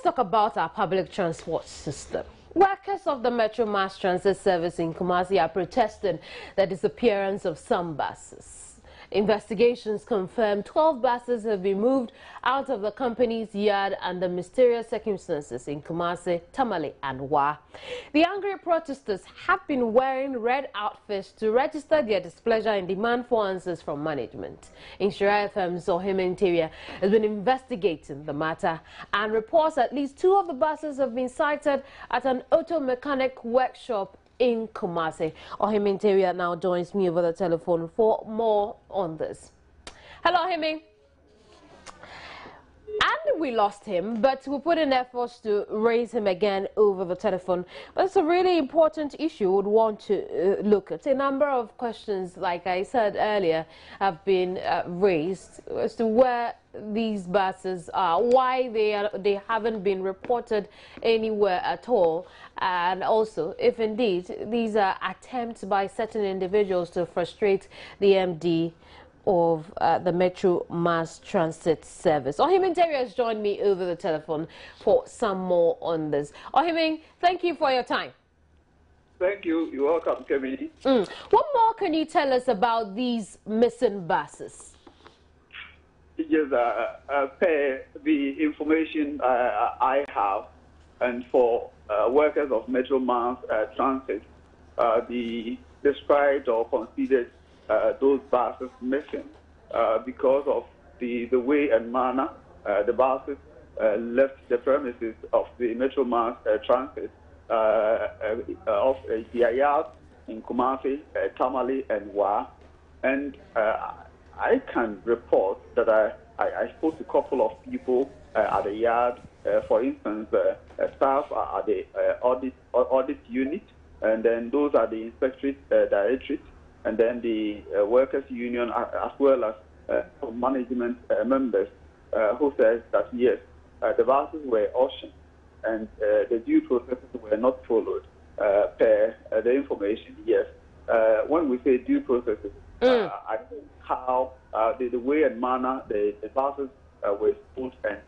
talk about our public transport system. Workers of the Metro Mass Transit Service in Kumasi are protesting the disappearance of some buses. Investigations confirm 12 buses have been moved out of the company's yard under mysterious circumstances in Kumasi, Tamale and Wa. The angry protesters have been wearing red outfits to register their displeasure and demand for answers from management. Inshira FM's Ohim Interior has been investigating the matter and reports at least 2 of the buses have been sighted at an auto mechanic workshop in Kumasi. Ohim Interior now joins me over the telephone for more on this. Hello, Ohim. And we lost him, but we put in efforts to raise him again over the telephone. But it's a really important issue we would want to look at. A number of questions, like I said earlier, have been raised as to where these buses are, why they haven't been reported anywhere at all, and also if indeed these are attempts by certain individuals to frustrate the MD of the Metro Mass Transit Service. Ohim Interior has joined me over the telephone for some more on this. Ohim, thank you for your time. Thank you. You're welcome, Kevin. What more can you tell us about these missing buses? Yes, per the information I have, and for workers of Metro Mass Transit, the described or considered those buses missing because of the way and manner the buses left the premises of the Metro Mass Transit of their yard in Kumasi, Tamale and Wa. And I can report that I spoke to a couple of people at the yard. For instance, staff at the audit unit, and then those are the inspectorate directorate, and then the workers' union, as well as management members, who says that yes, the buses were auctioned and the due processes were not followed per the information. Yes, when we say due processes, I think how the way and manner the buses were put and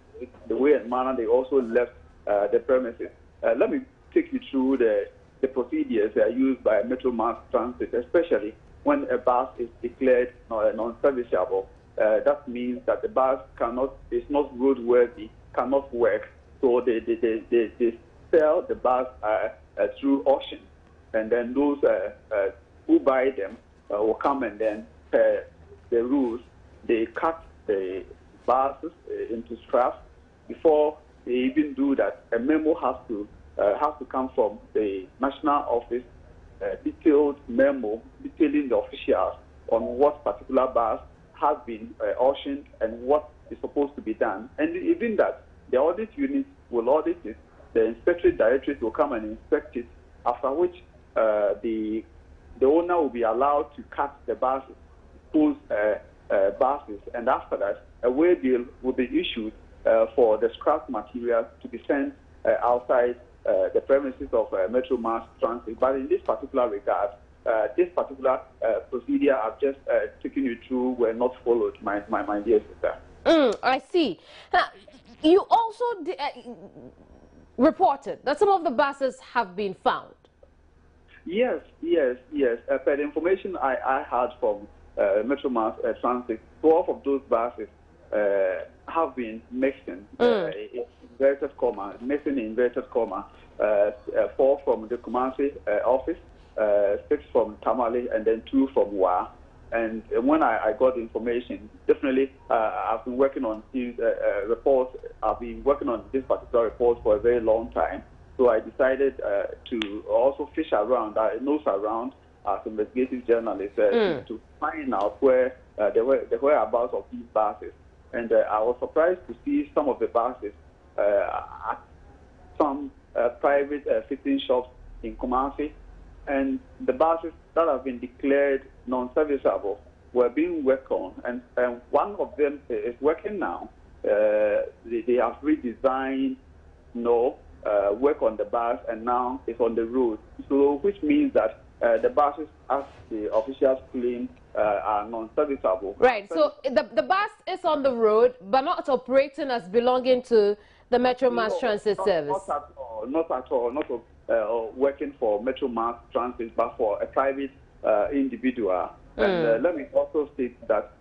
the way and manner they also left the premises. Let me take you through the procedures used by Metro Mass Transit, especially when a bus is declared non-serviceable. That means that the bus is not roadworthy, cannot work. So they sell the bus through auction, and then those who buy them will come and then per the rules they cut the buses into scraps. Before they even do that, a memo has to come from the national office, detailed memo detailing the officials on what particular bus has been auctioned and what is supposed to be done. And even that, the audit unit will audit it, the inspectorate directorate will come and inspect it, after which the owner will be allowed to cut the buses, dispose buses, and after that, a way bill will be issued for the scrap material to be sent outside the premises of Metro Mass Transit. But in this particular regard, this particular procedure I've just taken you through were not followed, my dear sister. I see. Now, you also reported that some of the buses have been found. Yes. Per the information I had from Metro Mass Transit, 12 of those buses have been missing, inverted comma, missing inverted comma, 4 from the Kumasi office, 6 from Tamale, and then 2 from Wa. And when I got the information, definitely I've been working on these reports. I've been working on this particular report for a very long time. So I decided to also fish around, nose around as investigative journalist to find out where the whereabouts of these buses. And I was surprised to see some of the buses at some private fitting shops in Kumasi. And the buses that have been declared non-serviceable were being worked on. And one of them is working now. They have redesigned, work on the bus, and now it's on the road. So which means that the buses, as the officials claim, are non-serviceable. Right, so the bus is on the road, but not operating as belonging to the Metro Mass Transit Service? Not at all. Not at all. Not working for Metro Mass Transit, but for a private individual. And let me also state that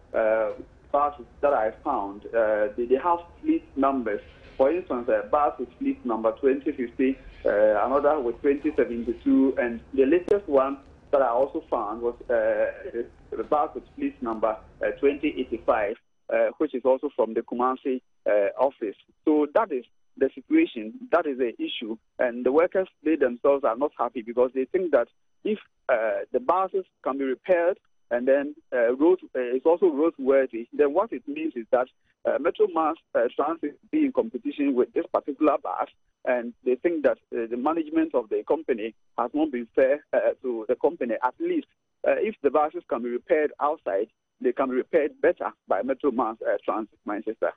buses that I found, they have fleet numbers. For instance, a bus with fleet number 2050, another with 2072, and the latest one that I also found was the bus with fleet number 2085, which is also from the Kumasi office. So that is the situation, that is the issue, and the workers, they themselves are not happy because they think that if the buses can be repaired and then it's also roadworthy, then what it means is that Metro Mass Transit will be in competition with this particular bus, and they think that the management of the company has not been fair to the company. At least if the buses can be repaired outside, they can be repaired better by Metro Mass Transit, my sister.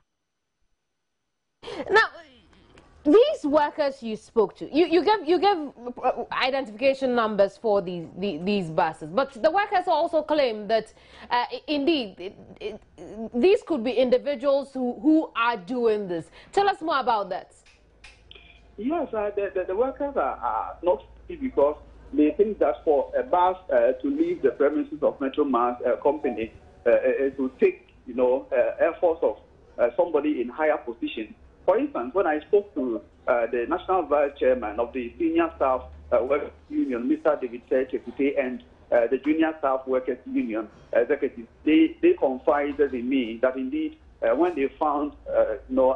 Now, these workers you spoke to, you gave identification numbers for these buses, but the workers also claim that indeed these could be individuals who are doing this. Tell us more about that. Yes, the workers are not happy because they think that for a bus to leave the premises of Metro Mass company, it will take efforts of somebody in higher position. For instance, when I spoke to the National Vice Chairman of the Senior Staff Workers Union, Mr. David Chekute, and the Junior Staff Workers Union executives, they confided in me that indeed when they found,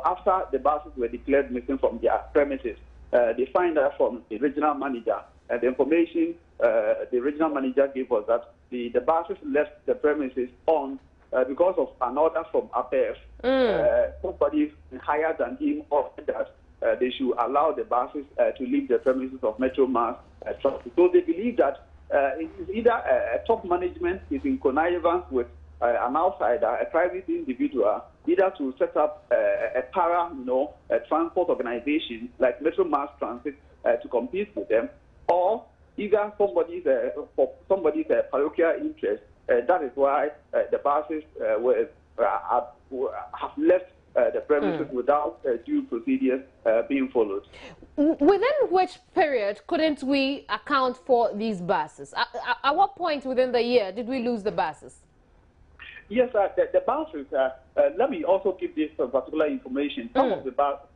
after the buses were declared missing from their premises, they find out from the regional manager, the information the regional manager gave us that the buses left the premises on because of an order from above. Somebody higher than him ordered that they should allow the buses to leave the premises of Metro Mass Transit. So they believe that it is either a top management is in connivance with an outsider, a private individual, either to set up a transport organization like Metro Mass Transit to compete with them, or either somebody's parochial interest. That is why the buses have left the premises without due procedures being followed. Within which period couldn't we account for these buses? At what point within the year did we lose the buses? Yes, the buses, let me also give this particular information. Some of the buses,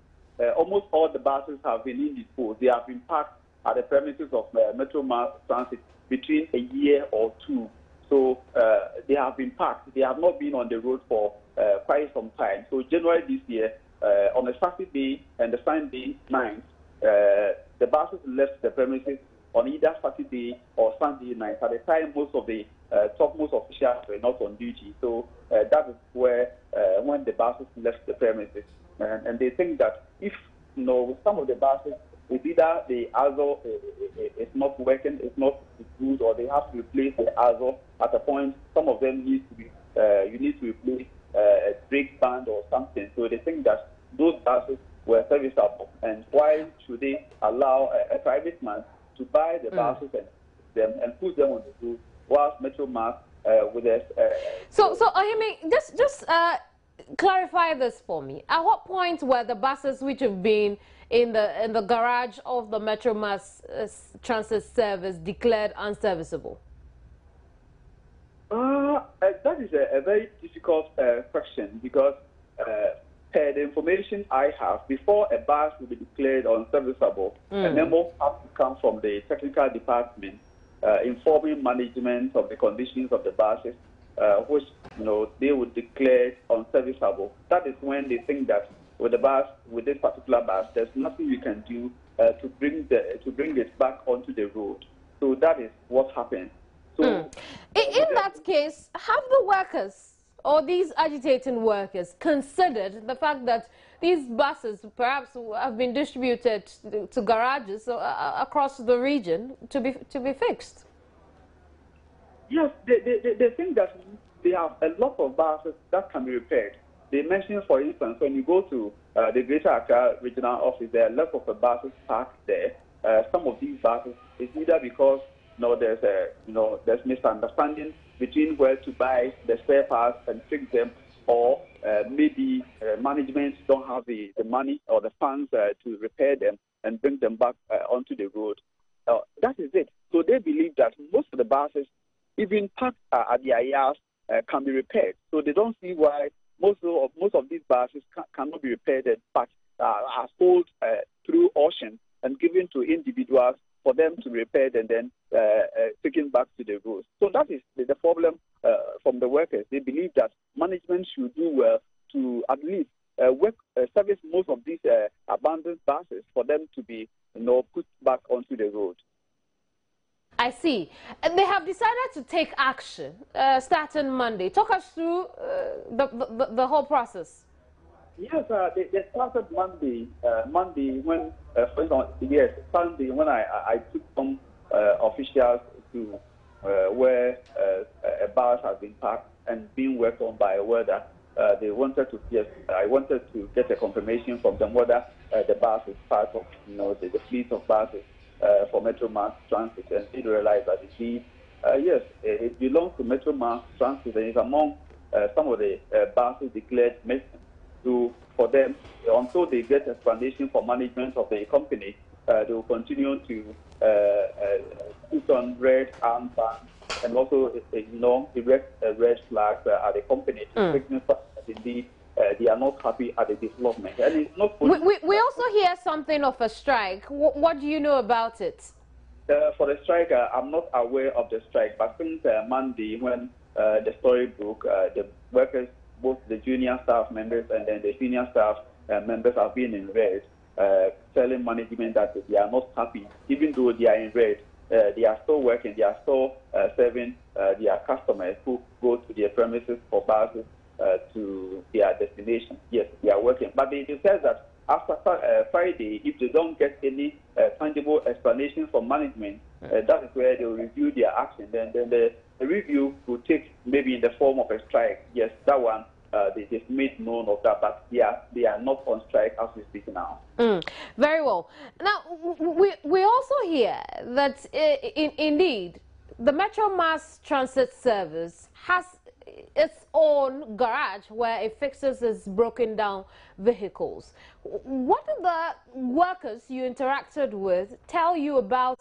almost all the buses have been indisposed. They have been parked at the premises of Metro Mass Transit between a year or two. So they have been parked. They have not been on the road for quite some time. So January this year, on a Saturday and the Sunday night, the buses left the premises on either Saturday or Sunday night. At the time, most of the topmost officials were not on duty. So that is where when the buses left the premises. And they think that if, some of the buses, it's either the ASO is not working, it's not good, or they have to replace the ASO at a point. Some of them need to be, you need to replace a brake band or something. So they think that those buses were serviceable. And why should they allow a private man to buy the buses and put them on the road whilst Metro Mass with us? So Oyemi, just clarify this for me. At what point were the buses which have been in the garage of the Metro Mass Transit Service declared unserviceable? That is a very difficult question because per the information I have, before a bus will be declared unserviceable, a memo has to come from the technical department informing management of the conditions of the buses, which they would declare unserviceable. That is when they think that with the bus, with this particular bus, there's nothing you can do to bring it back onto the road. So that is what happened. So in that case, have the workers or these agitating workers considered the fact that these buses perhaps have been distributed to garages across the region to be fixed? Yes, they think that they have a lot of buses that can be repaired. They mentioned, for instance, when you go to the Greater Accra Regional Office, there are lots of buses parked there. Some of these buses is either because there's misunderstanding between where to buy the spare parts and fix them, or maybe management don't have the money or the funds to repair them and bring them back onto the road. That is it. So they believe that most of the buses, even parked at their yards, can be repaired. So they don't see why most of these buses cannot be repaired, but are sold through auction and given to individuals for them to repair and then taken back to the roads. So that is the problem from the workers. They believe that management should do well to at least service most of these abandoned buses for them to be put back onto the road. I see. And they have decided to take action starting Monday. Talk us through the whole process. Yes, they started Monday. Monday when, for example, yes, Sunday when I took some officials to where a bus has been parked and being worked on by a welder. They wanted to, yes, I wanted to get a confirmation from them whether the bus is part of, the fleet of buses for Metro Mass Transit, and they realized that indeed, yes, it belongs to Metro Mass Transit and is among some of the buses declared missing. So for them, until they get explanation from management of the company, they will continue to put on red armbands and also, erect red flags at the company to signify that indeed they are not happy at the development. And it's not. We also hear something of a strike. What do you know about it? For the strike, I'm not aware of the strike, but since Monday, when the story broke, the workers, both the junior staff members and then the senior staff members, have been in red, telling management that they are not happy, even though they are in red. They are still working, they are still serving their customers who go to their premises for buses to their destination. Yes, they are working. But they said that after Friday, if they don't get any tangible explanation from management, that is where they will review their action. Then the review will take maybe in the form of a strike. Yes, that one. They've made known of that, but they are not on strike as we speak now. Very well. Now, we also hear that indeed the Metro Mass Transit Service has its own garage where it fixes its broken down vehicles. What do the workers you interacted with tell you about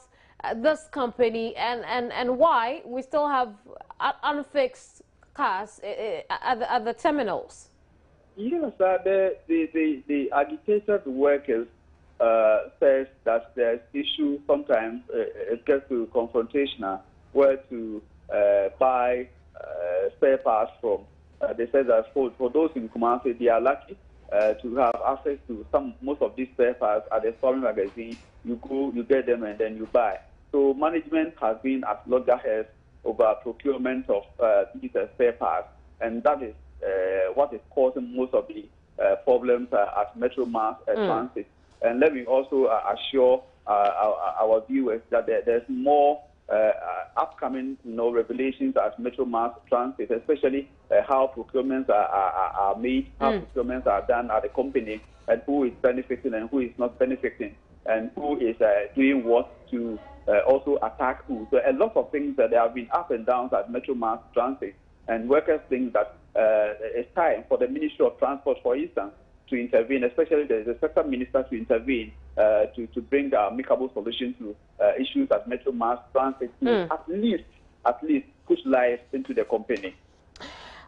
this company and why we still have unfixed cars at the terminals? Yes, the agitated workers says that there's issue sometimes it gets to confrontational where to buy spare parts from. They say that for those in Kumasi, they are lucky to have access to most of these spare parts at the Stormy magazine. You go, you get them, and then you buy. So management has been at loggerheads over procurement of these spare parts, and that is what is causing most of the problems at Metro Mass Transit. And let me also assure our viewers that there's more upcoming revelations at Metro Mass Transit, especially how procurements are made, how procurements are done at the company, and who is benefiting and who is not benefiting, and who is doing what to also attack who. So a lot of things that there have been up and downs at Metro Mass Transit, and workers think that it's time for the Ministry of Transport, for instance, to intervene, especially the sector minister to intervene to bring a amicable solution to issues at Metro Mass Transit to at least push life into the company.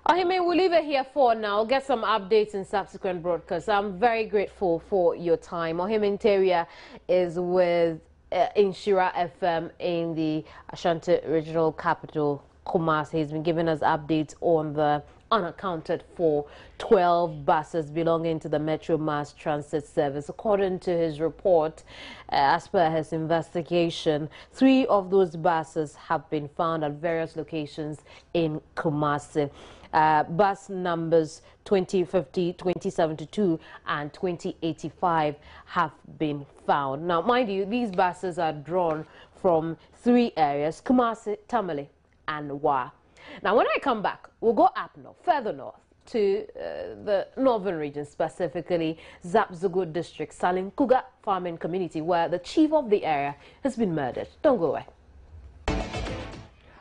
Ohime, we'll leave it here for now. Get some updates in subsequent broadcasts. I'm very grateful for your time. Ohime Nteria is with Inshira FM in the Ashanti Regional Capital, Kumasi. He's been giving us updates on the unaccounted for 12 buses belonging to the Metro Mass Transit Service. According to his report, as per his investigation, 3 of those buses have been found at various locations in Kumasi. Bus numbers 2050, 2072 and 2085 have been found. Now, mind you, these buses are drawn from 3 areas: Kumasi, Tamale and Wa. Now, when I come back, we'll go up north, further north, to the northern region, specifically Zapzugu district, Salinkuga farming community, where the chief of the area has been murdered. Don't go away.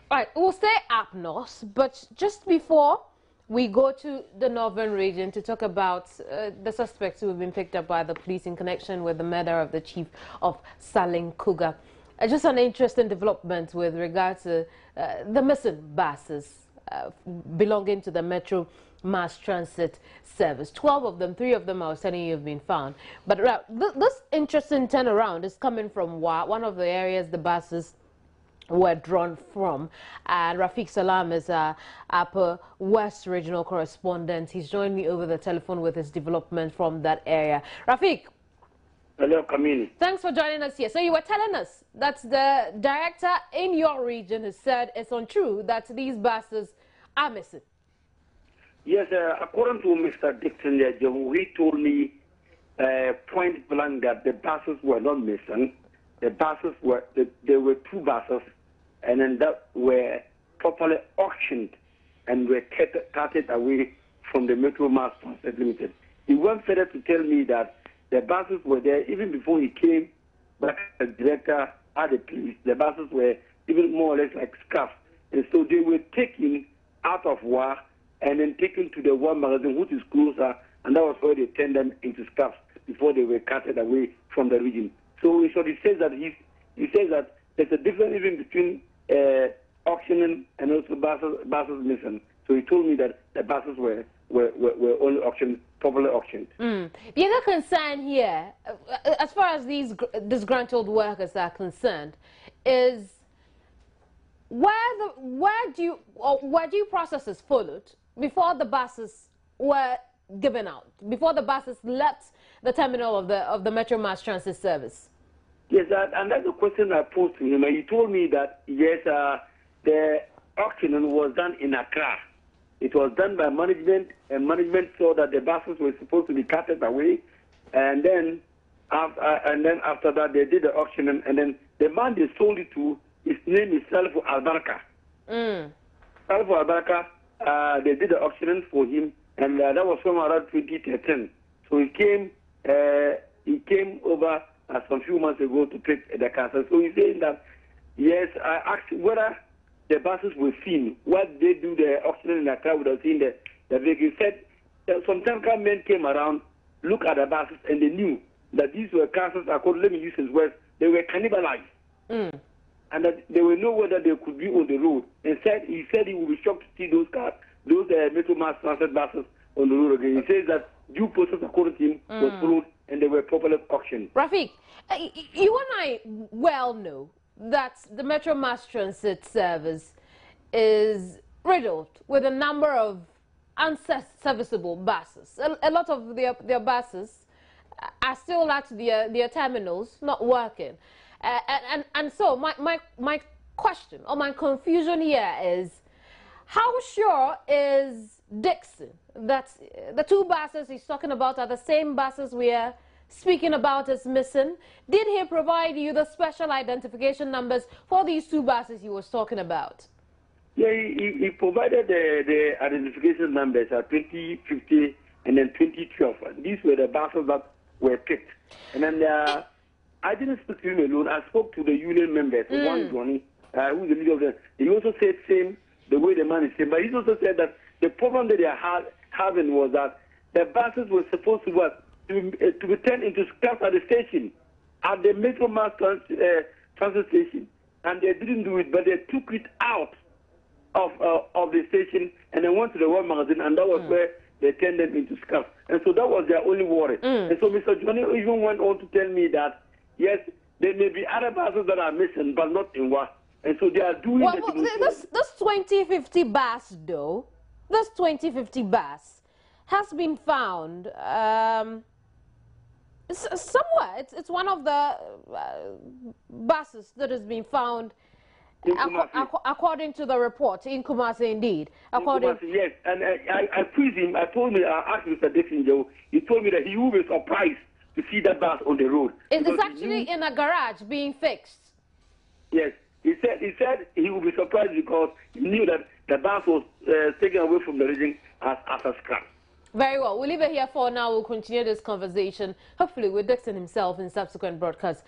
All right, we'll stay up north, but just before We go to the northern region to talk about the suspects who have been picked up by the police in connection with the murder of the chief of Saling Kuga. Just an interesting development with regard to the missing buses belonging to the Metro Mass Transit Service. 12 of them, 3 of them I was telling you have been found. But this interesting turnaround is coming from one of the areas the buses were drawn from. And Rafiq Salam is our Upper West Regional Correspondent. He's joined me over the telephone with his development from that area. Rafiq. Hello, Kamini. Thanks for joining us here. So you were telling us that the director in your region has said it's untrue that these buses are missing. Yes, according to Mr. Dixon, he told me point blank that the buses were not missing. The buses were, there were 2 buses, and then that were properly auctioned and were carted away from the Metro Mass Transit Limited. He went further to tell me that the buses were there even before he came back as director at the police. The buses were even more or less like scarf. And so they were taken out of War and then taken to the War magazine, which is closer, and that was where they turned them into scarves before they were carted away from the region. So he says that he says that there's a difference even between auctioning and also buses missing. So he told me that the buses were only auctioned, properly auctioned. The other concern here, as far as these disgruntled workers are concerned, is where due processes followed before the buses were given out, before the buses left the terminal of the Metro Mass Transit Service? Yes, and that's the question I posed to him. And he told me that, yes, the auctioning was done in Accra. It was done by management, and management saw that the buses were supposed to be carted away. And then after that, they did the auctioning, and then the man they sold it to, his name is Salfu Albarka. Salfu Albarka, they did the auctioning for him, and that was from around 2013. So he came over some few months ago to take the car. So he's saying that, yes, I asked whether the buses were seen. What they do the auctioning in the car without seeing the vehicle. He said that some tanker men came around, look at the buses, and they knew that these were cars, let me use his words, they were cannibalized. And that there were no way that they could be on the road. And he said he would be shocked to see those cars, those Metro Mass Transit buses on the road again. He says that due process according to him was followed and they were properly auctioned. Rafiq, you and I well know that the Metro Mass Transit Service is riddled with a number of unserviceable buses. A lot of their buses are still at their terminals, not working. And so my question or my confusion here is, how sure is Dixon that the 2 buses he's talking about are the same buses we are speaking about as missing? Did he provide you the special identification numbers for these 2 buses he was talking about? Yeah, he provided the identification numbers at 2050 and then 2012. These were the buses that were picked. And then I didn't speak to him alone. I spoke to the union members, one Johnny, who's the leader of them. He also said same the way the man is saying. But he also said that the problem that they are having was that the buses were supposed to be turned into scraps at the station, at the Metro Mass Transit Station. And they didn't do it, but they took it out of the station and then went to the World Magazine, and that was where they turned them into scraps. And so that was their only worry. And so Mr. Johnny even went on to tell me that, yes, there may be other buses that are missing, but not in what. And so they are doing this 2050 bus, though, this 2050 bus has been found somewhere. It's one of the buses that has been found, according to the report, in Kumasi, indeed. Kumasi, yes. And I quizzed him. I asked Mr. Dixon, Joe, he told me that he will be surprised to see that bus on the road. It's actually in a garage being fixed. Yes. He said he would be surprised because he knew that the bus was taken away from the region as a scrap. Very well. We'll leave it here for now. We'll continue this conversation, hopefully with Dixon himself in subsequent broadcasts.